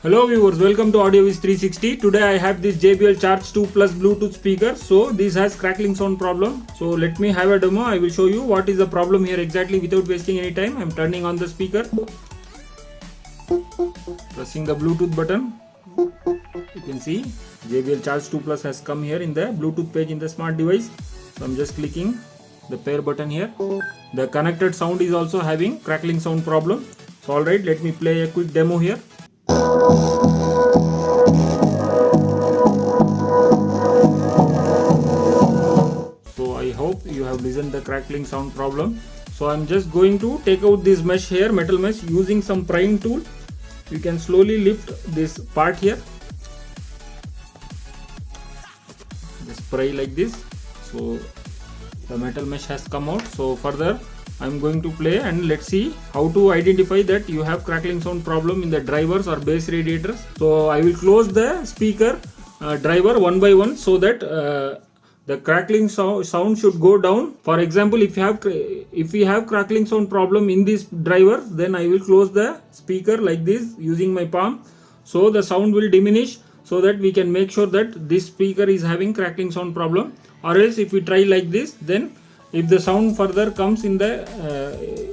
Hello viewers, welcome to AudioViz 360. Today I have this JBL Charge 2 Plus Bluetooth speaker. So this has crackling sound problem. So let me have a demo. I will show you what is the problem here exactly without wasting any time. I am turning on the speaker, pressing the Bluetooth button. You can see JBL Charge 2 Plus has come here in the Bluetooth page in the smart device. So I am just clicking the pair button here. The connected sound is also having crackling sound problem. So alright, let me play a quick demo here. So I hope you have listened the crackling sound problem. So I'm just going to take out this mesh here, metal mesh, using some prying tool. You can slowly lift this part here. Just pry like this. So the metal mesh has come out. So further I'm going to play and let's see how to identify that you have crackling sound problem in the drivers or base radiators. So I will close the speaker driver one by one so that the crackling sound should go down. For example, if we have crackling sound problem in this driver, then I will close the speaker like this using my palm, so the sound will diminish, so that we can make sure that this speaker is having crackling sound problem. Or else if we try like this, then if the sound further comes in the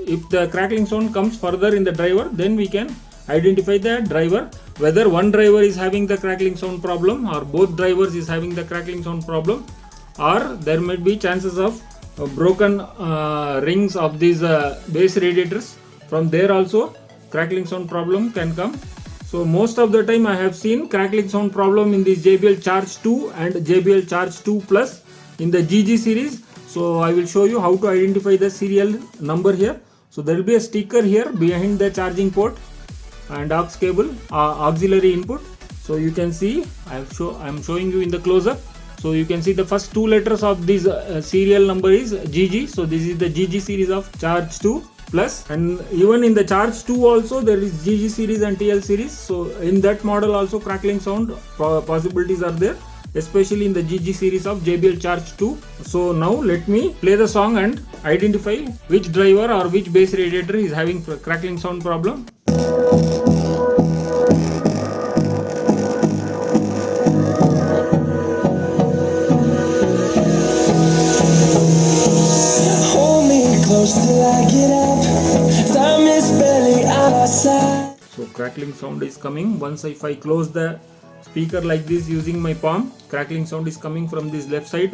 if the crackling sound comes further in the driver, then we can identify the driver, whether one driver is having the crackling sound problem or both drivers is having the crackling sound problem, or there might be chances of broken rings of these base radiators. From there also crackling sound problem can come. So most of the time I have seen crackling sound problem in this JBL Charge 2 and JBL Charge 2 Plus in the GG series. So I will show you how to identify the serial number here. So there will be a sticker here behind the charging port and aux cable, auxiliary input. So you can see I am showing you in the close-up. So you can see the first two letters of this serial number is GG. So this is the GG series of Charge 2 Plus, and even in the Charge 2 also there is GG series and TL series. So in that model also crackling sound possibilities are there, especially in the GG series of JBL Charge 2. So now let me play the song and identify which driver or which base radiator is having crackling sound problem. Till I get up, time is barely on our side. So crackling sound is coming. Once if I close the speaker like this using my palm, crackling sound is coming from this left side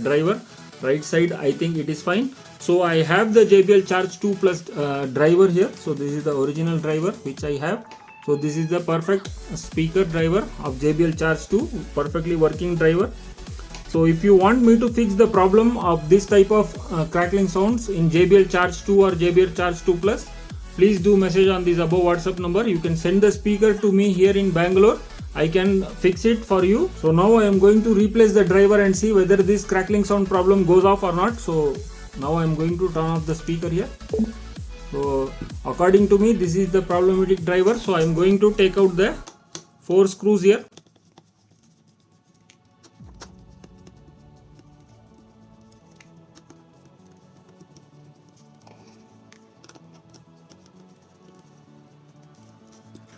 driver. Right side I think it is fine. So I have the JBL Charge 2 Plus driver here. So this is the original driver which I have. So this is the perfect speaker driver of JBL Charge 2, perfectly working driver. So if you want me to fix the problem of this type of crackling sounds in JBL Charge 2 or JBL Charge 2 Plus, please do message on this above WhatsApp number. You can send the speaker to me here in Bangalore. I can fix it for you. So now I am going to replace the driver and see whether this crackling sound problem goes off or not. So now I am going to turn off the speaker here. So according to me this is the problematic driver. So I am going to take out the 4 screws here.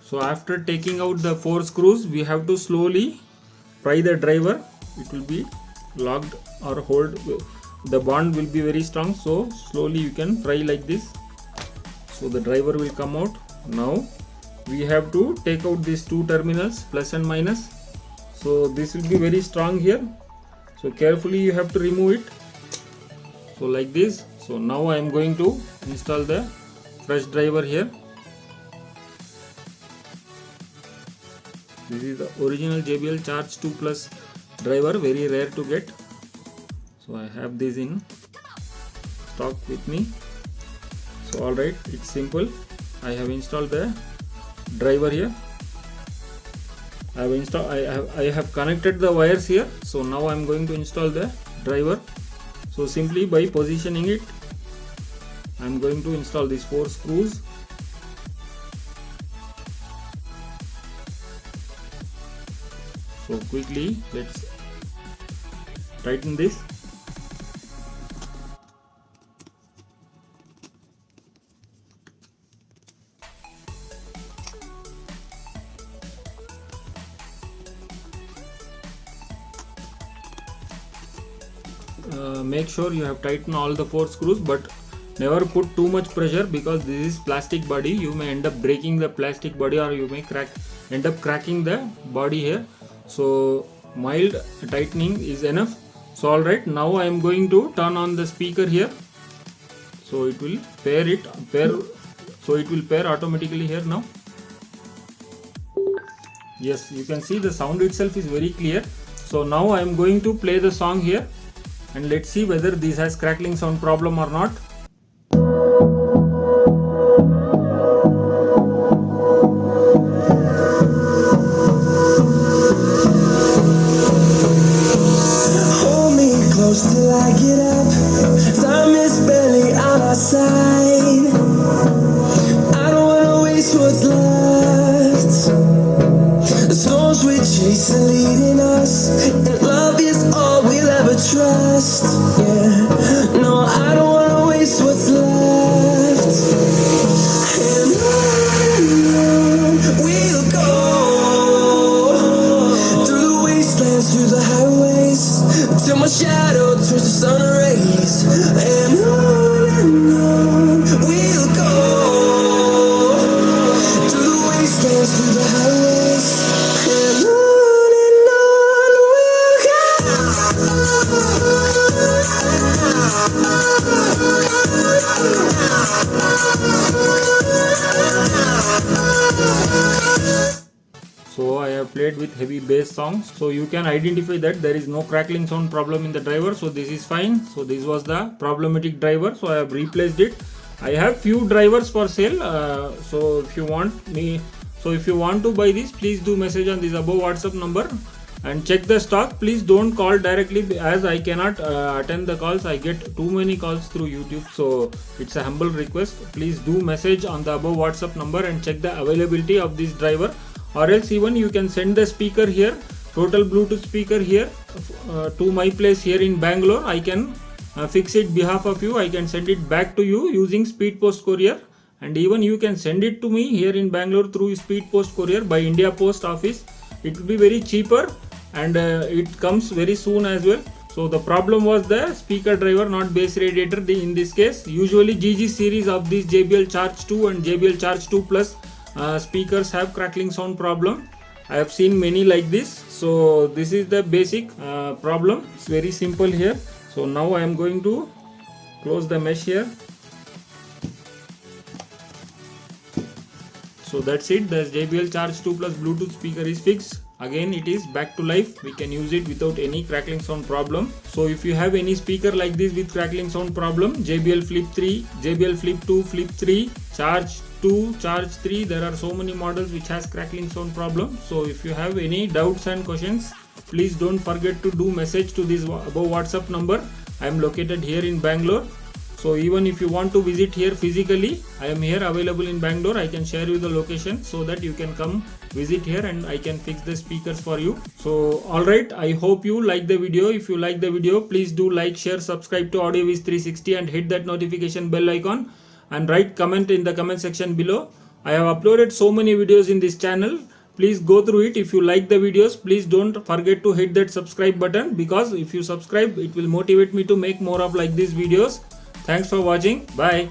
So after taking out the 4 screws, we have to slowly pry the driver. It will be locked or hold. The bond will be very strong. So slowly you can pry like this. So the driver will come out. Now we have to take out these two terminals, plus and minus. So this will be very strong here. So carefully you have to remove it. So like this. So now I am going to install the fresh driver here. This is the original JBL Charge 2 Plus driver, very rare to get. So I have this in stock with me. So alright, it's simple. I have installed the driver here. I have connected the wires here. So now I am going to install the driver. So simply by positioning it, I am going to install these 4 screws. So quickly let's tighten this. make sure you have tightened all the 4 screws, but never put too much pressure because this is plastic body. You may end up breaking the plastic body, or you may end up cracking the body here. So mild tightening is enough. So alright, now I am going to turn on the speaker here. So it will so it will pair automatically here now. Yes, you can see the sound itself is very clear. So now I am going to play the song here, and let's see whether this has crackling sound problem or not. Hold me close till I get up. Time is barely on our side. I don't wanna waste what's left. The storms we chase are leading us, and love is all we'll ever trust. Yeah, no, I don't wanna waste what's left. And on we'll go, through the wastelands, through the highways, till my shadow turns to sun rays. And on we'll go, through the wastelands, through the highways, and on we'll go. So I have played with heavy bass songs, so you can identify that there is no crackling sound problem in the driver, so this is fine. So this was the problematic driver, so I have replaced it. I have few drivers for sale, so if you want to buy this, please do message on this above WhatsApp number and check the stock. Please don't call directly, as I cannot attend the calls. I get too many calls through YouTube, so it's a humble request. Please do message on the above WhatsApp number and check the availability of this driver, or else even you can send the speaker here, total Bluetooth speaker here, to my place here in Bangalore. I can fix it behalf of you. I can send it back to you using speed post courier, and even you can send it to me here in Bangalore through speed post courier by India Post Office. It will be very cheaper, and it comes very soon as well. So the problem was the speaker driver, not base radiator in this case. Usually GG series of this JBL Charge 2 and JBL Charge 2 Plus speakers have crackling sound problem. I have seen many like this. So this is the basic problem. It's very simple here. So now I am going to close the mesh here. So that's it. The JBL Charge 2 Plus Bluetooth speaker is fixed. Again, it is back to life. We can use it without any crackling sound problem. So if you have any speaker like this with crackling sound problem, JBL Flip 3, JBL Flip 2, Flip 3, Charge 2, Charge 3, there are so many models which has crackling sound problem. So if you have any doubts and questions, please don't forget to do message to this above WhatsApp number. I am located here in Bangalore. So even if you want to visit here physically, I am here available in Bangalore. I can share you the location so that you can come visit here and I can fix the speakers for you. So alright, I hope you like the video. If you like the video, please do like, share, subscribe to AudioViz 360 and hit that notification bell icon and write comment in the comment section below. I have uploaded so many videos in this channel. Please go through it. If you like the videos, please don't forget to hit that subscribe button, because if you subscribe, it will motivate me to make more of like these videos. Thanks for watching. Bye.